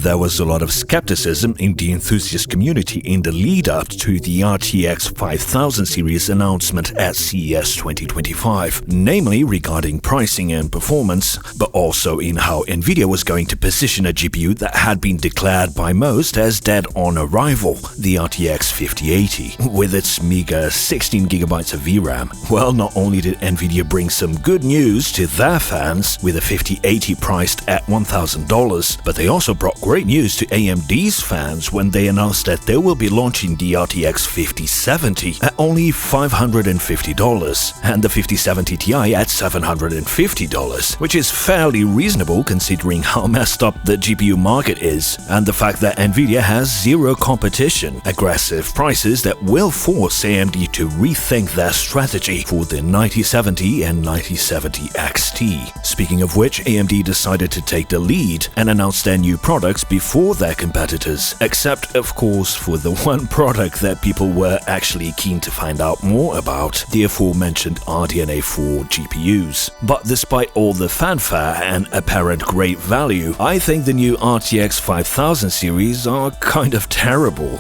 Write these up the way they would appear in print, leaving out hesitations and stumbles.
There was a lot of skepticism in the enthusiast community in the lead-up to the RTX 5000 series announcement at CES 2025, namely regarding pricing and performance, but also in how Nvidia was going to position a GPU that had been declared by most as dead on arrival, the RTX 5080, with its meager 16GB of VRAM. Well, not only did Nvidia bring some good news to their fans with a 5080 priced at $1,000, but they also brought great news to AMD's fans when they announced that they will be launching the RTX 5070 at only $550 and the 5070 Ti at $750, which is fairly reasonable considering how messed up the GPU market is and the fact that Nvidia has zero competition, aggressive prices that will force AMD to rethink their strategy for the 9070 and 9070 XT. Speaking of which, AMD decided to take the lead and announce their new products before their competitors, except of course for the one product that people were actually keen to find out more about, the aforementioned RDNA 4 GPUs. But despite all the fanfare and apparent great value, I think the new RTX 5000 series are kind of terrible.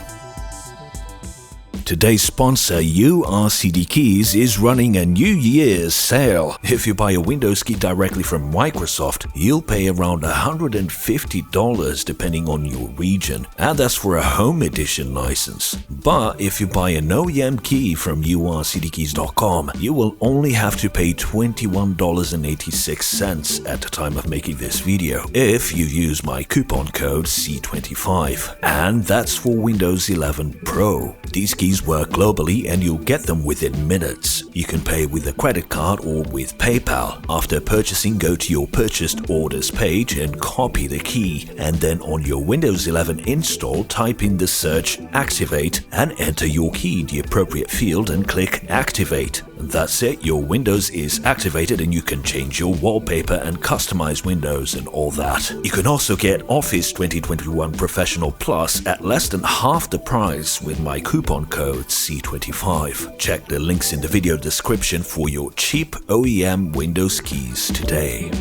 Today's sponsor, URCD Keys, is running a New Year's sale. If you buy a Windows key directly from Microsoft, you'll pay around $150 depending on your region, and that's for a home edition license. But if you buy an OEM key from urcdkeys.com, you will only have to pay $21.86 at the time of making this video if you use my coupon code C25, and that's for Windows 11 Pro. These keys work globally and you'll get them within minutes. You can pay with a credit card or with PayPal. After purchasing, go to your purchased orders page and copy the key, and then on your Windows 11 install, type in the search activate and enter your key in the appropriate field and click activate. That's it, your Windows is activated and you can change your wallpaper and customize Windows and all that. You can also get Office 2021 Professional Plus at less than half the price with my coupon code C25. Check the links in the video description for your cheap OEM Windows keys today.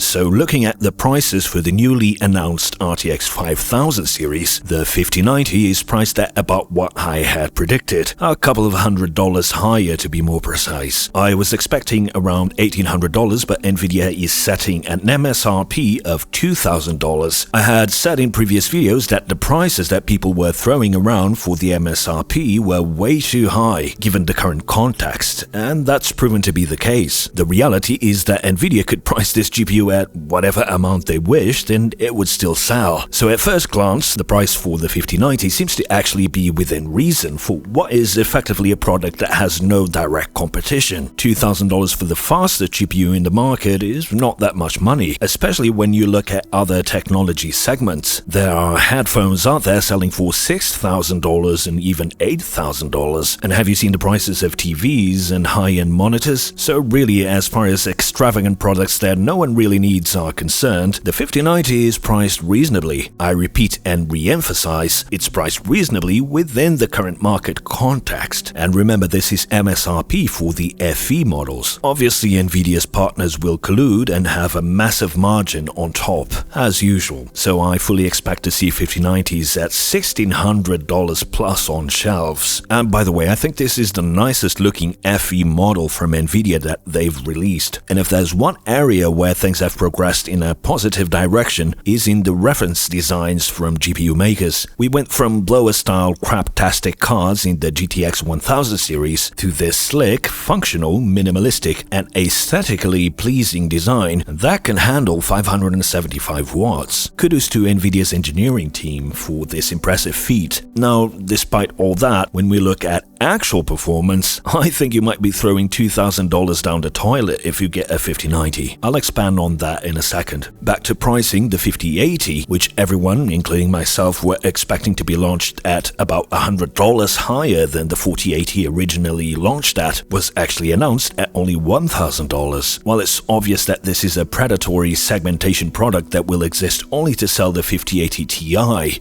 So looking at the prices for the newly announced RTX 5000 series, the 5090 is priced at about what I had predicted, a couple of $100 higher to be more precise. I was expecting around $1,800, but Nvidia is setting an MSRP of $2,000. I had said in previous videos that the prices that people were throwing around for the MSRP were way too high given the current context, and that's proven to be the case. The reality is that Nvidia could price this GPU at whatever amount they wished and it would still sell. So at first glance, the price for the 5090 seems to actually be within reason for what is effectively a product that has no direct competition. $2,000 for the fastest GPU in the market is not that much money, especially when you look at other technology segments. There are headphones out there selling for $6,000 and even $8,000. And have you seen the prices of TVs and high-end monitors? So really, as far as extravagant products that no one really needs are concerned, the 5090 is priced reasonably. I repeat and re-emphasize, it's priced reasonably within the current market context. And remember, this is MSRP for the FE models. Obviously, Nvidia's partners will collude and have a massive margin on top, as usual. So I fully expect to see 5090s at $1,600 plus on shelves. And by the way, I think this is the nicest looking FE model from Nvidia that they've released. And if there's one area where things have progressed in a positive direction, is in the reference designs from GPU makers. We went from blower-style craptastic cards in the GTX 1000 series to this slick, functional, minimalistic, and aesthetically pleasing design that can handle 575 watts. Kudos to Nvidia's engineering team for this impressive feat. Now, despite all that, when we look at actual performance, I think you might be throwing $2,000 down the toilet if you get a 5090. I'll expand on that in a second. Back to pricing, the 5080, which everyone, including myself, were expecting to be launched at about $100 higher than the 4080 originally launched at, was actually announced at only $1,000. While it's obvious that this is a predatory segmentation product that will exist only to sell the 5080 Ti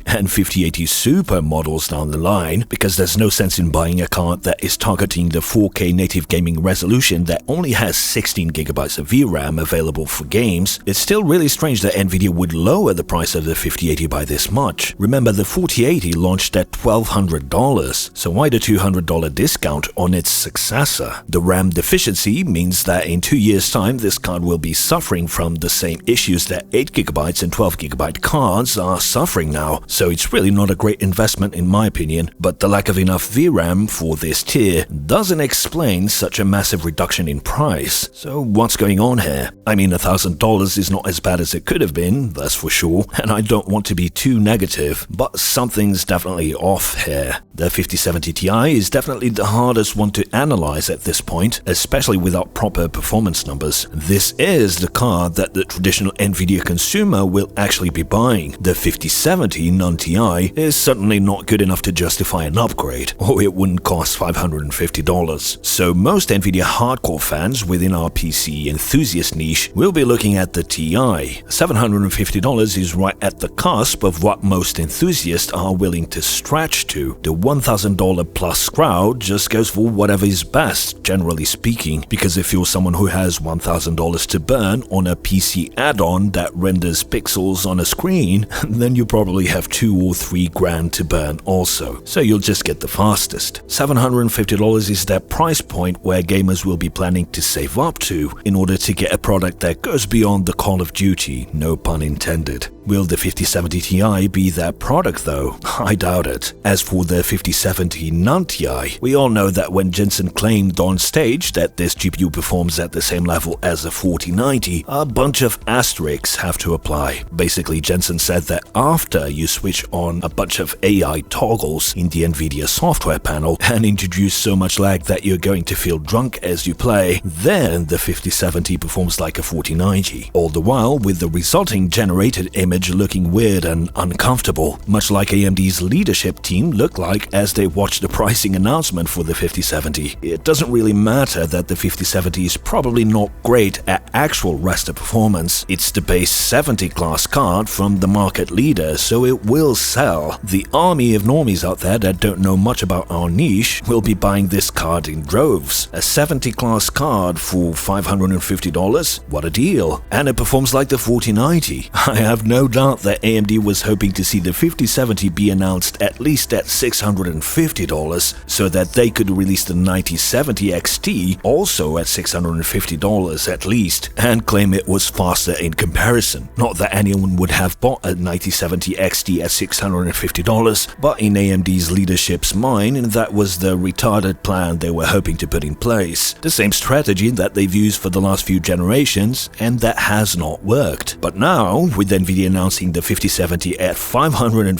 and 5080 Super models down the line, because there's no sense in buying a card that is targeting the 4K native gaming resolution that only has 16GB of VRAM available for games, games, it's still really strange that Nvidia would lower the price of the 5080 by this much. Remember, the 4080 launched at $1,200, so why the $200 discount on its successor? The RAM deficiency means that in 2 years' time, this card will be suffering from the same issues that 8GB and 12GB cards are suffering now, so it's really not a great investment in my opinion. But the lack of enough VRAM for this tier doesn't explain such a massive reduction in price. So what's going on here? I mean, $1,000 is not as bad as it could have been, that's for sure, and I don't want to be too negative, but something's definitely off here. The 5070 Ti is definitely the hardest one to analyze at this point, especially without proper performance numbers. This is the card that the traditional Nvidia consumer will actually be buying. The 5070 non-Ti is certainly not good enough to justify an upgrade, or it wouldn't cost $550. So most Nvidia hardcore fans within our PC enthusiast niche will be looking at the Ti. $750 is right at the cusp of what most enthusiasts are willing to stretch to. The $1,000 plus crowd just goes for whatever is best, generally speaking, because if you're someone who has $1,000 to burn on a PC add-on that renders pixels on a screen, then you probably have $2 or $3 grand to burn also, so you'll just get the fastest. $750 is that price point where gamers will be planning to save up to in order to get a product that goes beyond the Call of Duty, no pun intended. Will the 5070 Ti be that product though? I doubt it. As for the 5070 non-Ti, we all know that when Jensen claimed on stage that this GPU performs at the same level as a 4090, a bunch of asterisks have to apply. Basically, Jensen said that after you switch on a bunch of AI toggles in the Nvidia software panel and introduce so much lag that you're going to feel drunk as you play, then the 5070 performs like a 4090. All the while with the resulting generated image looking weird and uncomfortable, much like AMD's leadership team looked like as they watched the pricing announcement for the 5070. It doesn't really matter that the 5070 is probably not great at actual raster performance. It's the base 70 class card from the market leader, so it will sell. The army of normies out there that don't know much about our niche will be buying this card in droves. A 70 class card for $550? What a deal! And it performs like the 4090. I have no doubt that AMD was hoping to see the 5070 be announced at least at $650 so that they could release the 9070 XT also at $650 at least and claim it was faster in comparison. Not that anyone would have bought a 9070 XT at $650, but in AMD's leadership's mind, that was the retarded plan they were hoping to put in place. The same strategy that they've used for the last few generations, and that has not worked. But now, with Nvidia announcing the 5070 at $550,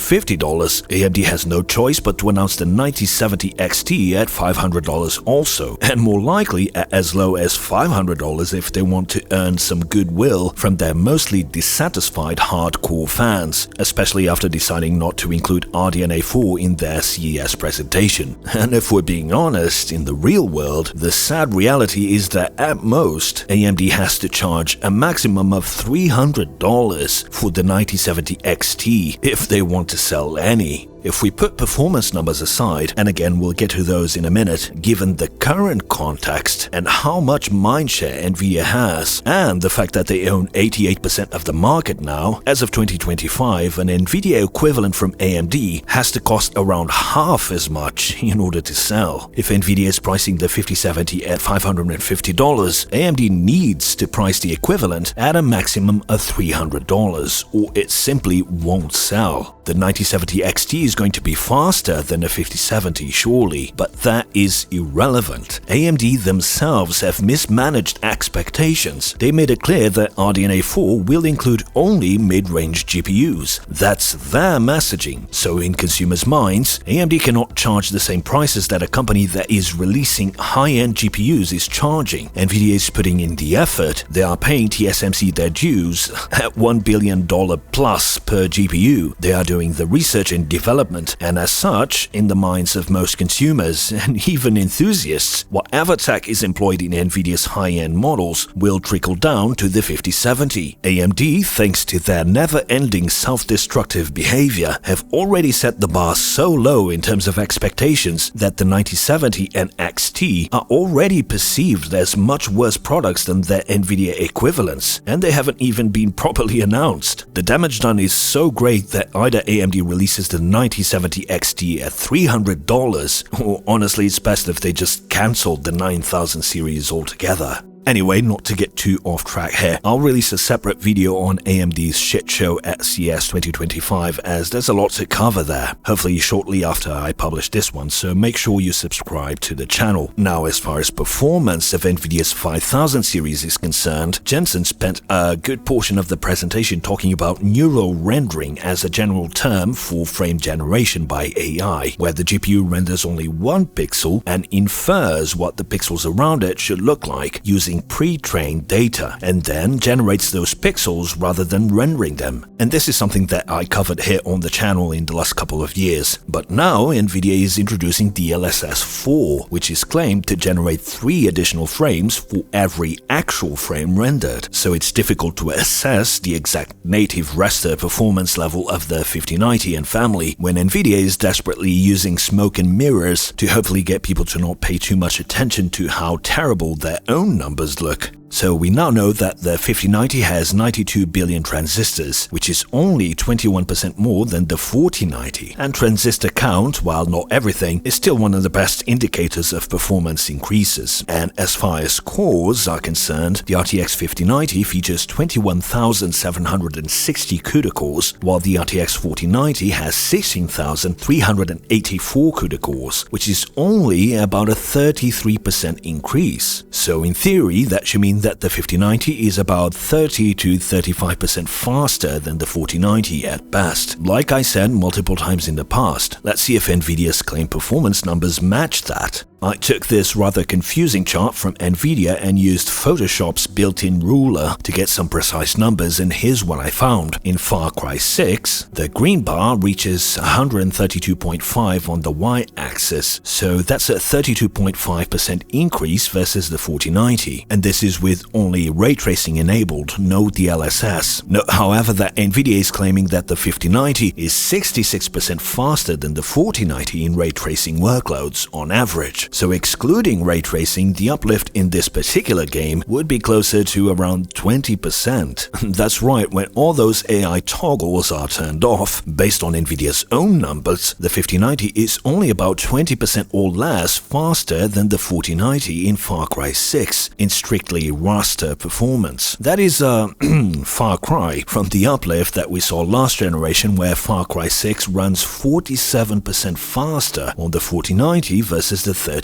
AMD has no choice but to announce the 9070 XT at $500 also, and more likely at as low as $500 if they want to earn some goodwill from their mostly dissatisfied hardcore fans, especially after deciding not to include RDNA 4 in their CES presentation. And if we're being honest, in the real world, the sad reality is that at most, AMD has to charge a maximum of $300 for the 9070 XT if they want to sell any. If we put performance numbers aside, and again we'll get to those in a minute, given the current context and how much mindshare Nvidia has, and the fact that they own 88% of the market now, as of 2025, an Nvidia equivalent from AMD has to cost around half as much in order to sell. If Nvidia is pricing the 5070 at $550, AMD needs to price the equivalent at a maximum of $300, or it simply won't sell. The 9070 XT is going to be faster than the 5070 surely, but that is irrelevant. AMD themselves have mismanaged expectations. They made it clear that RDNA 4 will include only mid-range GPUs. That's their messaging. So in consumers' minds, AMD cannot charge the same prices that a company that is releasing high-end GPUs is charging. Nvidia is putting in the effort. They are paying TSMC their dues at $1 billion plus per GPU. They are doing doing the research and development, and as such, in the minds of most consumers and even enthusiasts, whatever tech is employed in Nvidia's high-end models will trickle down to the 5070. AMD, thanks to their never-ending self-destructive behavior, have already set the bar so low in terms of expectations that the 9070 and XT are already perceived as much worse products than their Nvidia equivalents, and they haven't even been properly announced. The damage done is so great that either AMD releases the 9070 XT at $300, or honestly it's best if they just cancelled the 9000 series altogether. Anyway, not to get too off track here, I'll release a separate video on AMD's shit show at CES 2025 as there's a lot to cover there, hopefully shortly after I publish this one, so make sure you subscribe to the channel. Now, as far as performance of Nvidia's 5000 series is concerned, Jensen spent a good portion of the presentation talking about neural rendering as a general term for frame generation by AI, where the GPU renders only one pixel and infers what the pixels around it should look like using pre-trained data, and then generates those pixels rather than rendering them. And this is something that I covered here on the channel in the last couple of years. But now Nvidia is introducing DLSS 4, which is claimed to generate 3 additional frames for every actual frame rendered. So it's difficult to assess the exact native raster performance level of the 5090 and family when Nvidia is desperately using smoke and mirrors to hopefully get people to not pay too much attention to how terrible their own numbers look. So we now know that the 5090 has 92 billion transistors, which is only 21% more than the 4090. And transistor count, while not everything, is still one of the best indicators of performance increases. And as far as cores are concerned, the RTX 5090 features 21,760 CUDA cores, while the RTX 4090 has 16,384 CUDA cores, which is only about a 33% increase. So in theory, that should mean that the 5090 is about 30 to 35% faster than the 4090 at best. Like I said multiple times in the past, let's see if Nvidia's claimed performance numbers match that. I took this rather confusing chart from Nvidia and used Photoshop's built-in ruler to get some precise numbers, and here's what I found. In Far Cry 6, the green bar reaches 132.5 on the y-axis, so that's a 32.5% increase versus the 4090, and this is with only ray tracing enabled, no DLSS. Note, however, that Nvidia is claiming that the 5090 is 66% faster than the 4090 in ray tracing workloads on average. So excluding ray tracing, the uplift in this particular game would be closer to around 20%. That's right, when all those AI toggles are turned off, based on Nvidia's own numbers, the 5090 is only about 20% or less faster than the 4090 in Far Cry 6 in strictly raster performance. That is a far cry from the uplift that we saw last generation, where Far Cry 6 runs 47% faster on the 4090 versus the 3090.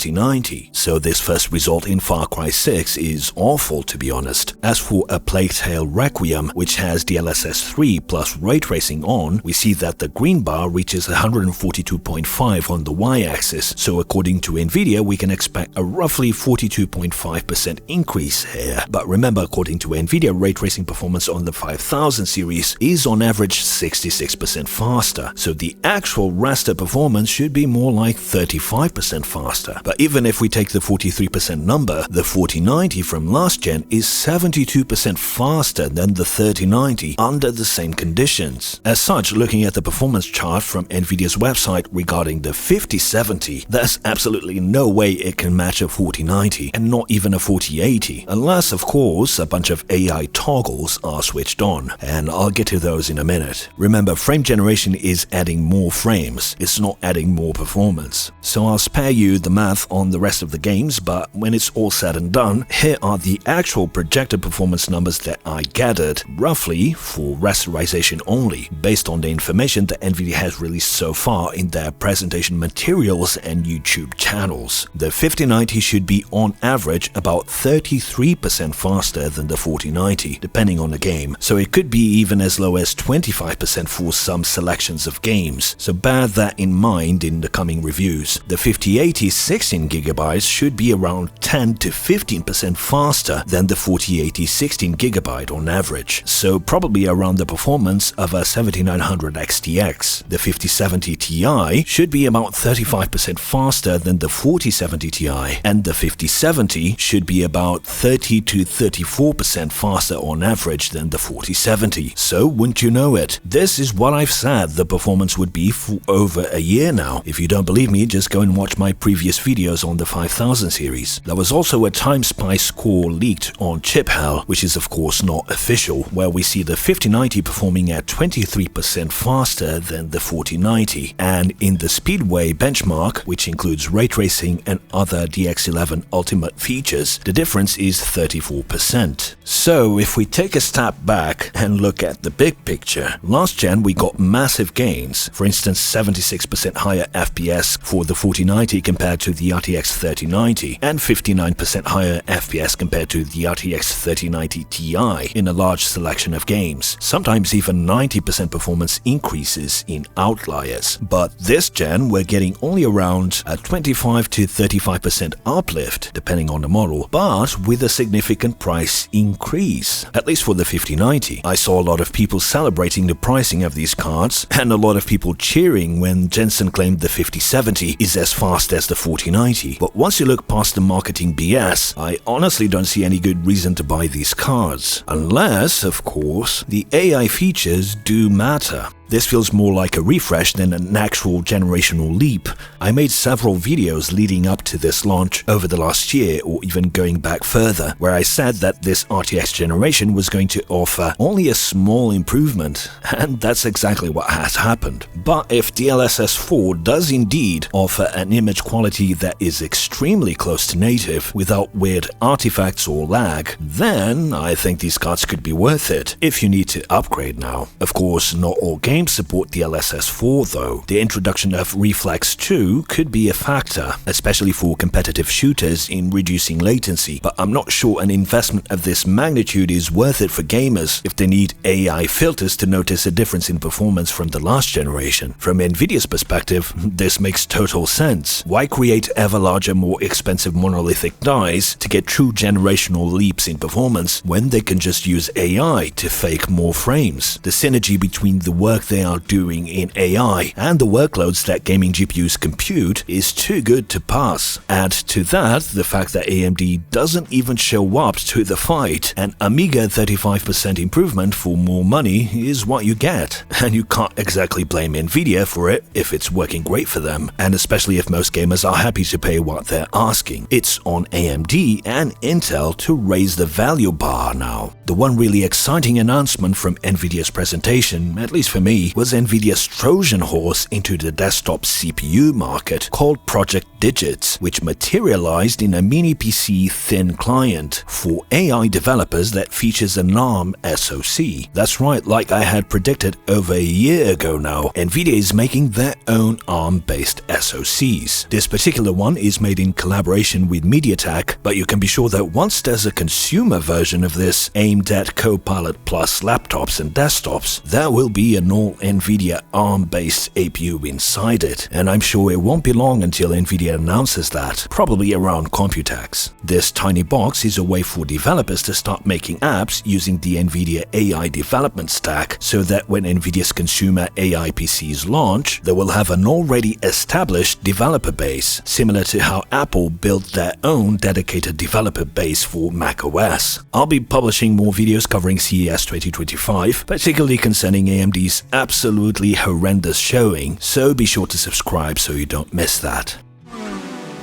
So this first result in Far Cry 6 is awful, to be honest. As for A Plague Tale Requiem, which has DLSS 3 plus ray tracing on, we see that the green bar reaches 142.5 on the y-axis, so according to Nvidia we can expect a roughly 42.5% increase here. But remember, according to Nvidia, ray tracing performance on the 5000 series is on average 66% faster, so the actual raster performance should be more like 35% faster. But even if we take the 43% number, the 4090 from last gen is 72% faster than the 3090 under the same conditions. As such, looking at the performance chart from Nvidia's website regarding the 5070, there's absolutely no way it can match a 4090 and not even a 4080, unless of course a bunch of AI toggles are switched on, and I'll get to those in a minute. Remember, frame generation is adding more frames, it's not adding more performance. So I'll spare you the math on the rest of the games, but when it's all said and done, here are the actual projected performance numbers that I gathered, roughly for rasterization only, based on the information that Nvidia has released so far in their presentation materials and YouTube channels. The 5090 should be on average about 33% faster than the 4090, depending on the game, so it could be even as low as 25% for some selections of games, so bear that in mind in the coming reviews. The 5080 is 16GB should be around 10 to 15% faster than the 4080 16GB on average, so probably around the performance of a 7900 XTX. The 5070 Ti should be about 35% faster than the 4070 Ti, and the 5070 should be about 30 to 34% faster on average than the 4070. So wouldn't you know it, this is what I've said the performance would be for over a year now. If you don't believe me, just go and watch my previous videos on the 5000 series. There was also a TimeSpy score leaked on ChipHell, which is of course not official, where we see the 5090 performing at 23% faster than the 4090, and in the Speedway benchmark, which includes ray tracing and other DX11 Ultimate features, the difference is 34%. So if we take a step back and look at the big picture, last gen we got massive gains. For instance, 76% higher FPS for the 4090 compared to the RTX 3090, and 59% higher FPS compared to the RTX 3090 Ti in a large selection of games. Sometimes even 90% performance increases in outliers. But this gen we're getting only around a 25 to 35% uplift depending on the model, but with a significant price increase. At least for the 5090, I saw a lot of people celebrating the pricing of these cards, and a lot of people cheering when Jensen claimed the 5070 is as fast as the 4090. But once you look past the marketing BS, I honestly don't see any good reason to buy these cards. Unless, of course, the AI features do matter. This feels more like a refresh than an actual generational leap. I made several videos leading up to this launch over the last year, or even going back further, where I said that this RTX generation was going to offer only a small improvement, and that's exactly what has happened. But if DLSS 4 does indeed offer an image quality that is extremely close to native, without weird artifacts or lag, then I think these cards could be worth it if you need to upgrade now. Of course, not all games support DLSS 4 though. The introduction of Reflex 2 could be a factor, especially for competitive shooters in reducing latency, but I'm not sure an investment of this magnitude is worth it for gamers if they need AI filters to notice a difference in performance from the last generation. From Nvidia's perspective, this makes total sense. Why create ever larger, more expensive monolithic dies to get true generational leaps in performance when they can just use AI to fake more frames? The synergy between the work they are doing in AI and the workloads that gaming GPUs compute is too good to pass. Add to that the fact that AMD doesn't even show up to the fight, and a meager 35% improvement for more money is what you get. And you can't exactly blame Nvidia for it if it's working great for them, and especially if most gamers are happy to pay what they're asking. It's on AMD and Intel to raise the value bar now. The one really exciting announcement from Nvidia's presentation, at least for me, was Nvidia's Trojan horse into the desktop CPU market called Project Digits, which materialized in a mini PC thin client for AI developers that features an ARM SoC. That's right, like I had predicted over a year ago now, Nvidia is making their own ARM-based SoCs. This particular one is made in collaboration with MediaTek, but you can be sure that once there's a consumer version of this aimed at Copilot Plus laptops and desktops, there will be an all-Nvidia ARM-based APU inside it, and I'm sure it won't be long until Nvidia announces that, probably around Computex. This tiny box is a way for developers to start making apps using the Nvidia AI development stack, so that when Nvidia's consumer AI PCs launch, they will have an already established developer base, similar to how Apple built their own dedicated developer base for macOS. I'll be publishing more videos covering CES 2025, particularly concerning AMD's absolutely horrendous showing, so be sure to subscribe so you don't miss that.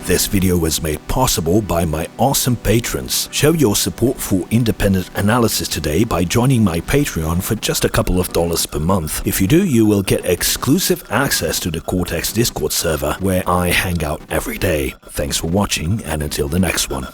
This video was made possible by my awesome patrons. Show your support for independent analysis today by joining my Patreon for just a couple of dollars per month. If you do, you will get exclusive access to the Cortex Discord server, where I hang out every day. Thanks for watching, and until the next one.